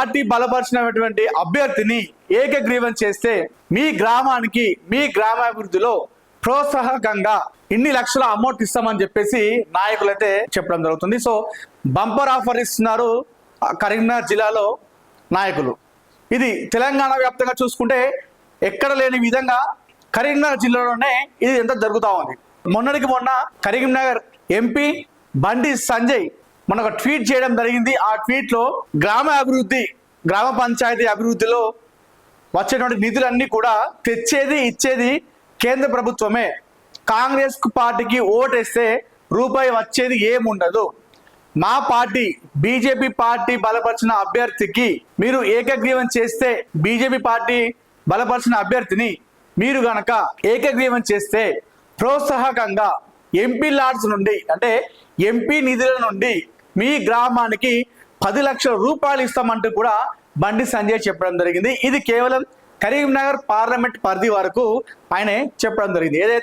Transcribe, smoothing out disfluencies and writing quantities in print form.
Party బలపరిచినటువంటి అభ్యర్థిని ఏకగ్రీవం చేస్తే మీ గ్రామానికి మీ గ్రామాభివృద్ధిలో ప్రోత్సాహకంగా ఇన్ని లక్షల అమౌంట్ ఇస్తామని చెప్పేసి నాయకులైతే చెప్పడం జరుగుతుంది. సో బంపర్ ఆఫర్ ఇస్తున్నారు కరీంనగర్ జిల్లాలో నాయకులు. ఇది తెలంగాణ వ్యాప్తంగా చూసుకుంటే ఎక్కడ లేని విధంగా కరీంనగర్ జిల్లాలోనే ఇది ఎంత జరుగుతూ ఉంది. మొన్నటికి మొన్న కరీంనగర్ ఎంపీ బండి సంజయ్ మన ఒక ట్వీట్ చేయడం జరిగింది. ఆ ట్వీట్లో గ్రామ పంచాయతీ అభివృద్ధిలో వచ్చేటువంటి నిధులన్నీ కూడా తెచ్చేది ఇచ్చేది కేంద్ర ప్రభుత్వమే. కాంగ్రెస్ పార్టీకి ఓటేస్తే రూపాయి వచ్చేది ఏముండదు. మా పార్టీ బీజేపీ పార్టీ బలపరిచిన అభ్యర్థికి మీరు ఏకగ్రీవం చేస్తే, బీజేపీ పార్టీ బలపరిచిన అభ్యర్థిని మీరు గనక ఏకగ్రీవం చేస్తే ప్రోత్సాహకంగా ఎంపీ లాడ్స్ నుండి అంటే ఎంపీ నిధుల నుండి మీ గ్రామానికి 10 లక్షల రూపాయలు ఇస్తామంటూ కూడా బండి సంజయ్ చెప్పడం జరిగింది. ఇది కేవలం కరీంనగర్ పార్లమెంట్ పరిధి వరకు ఆయన చెప్పడం జరిగింది.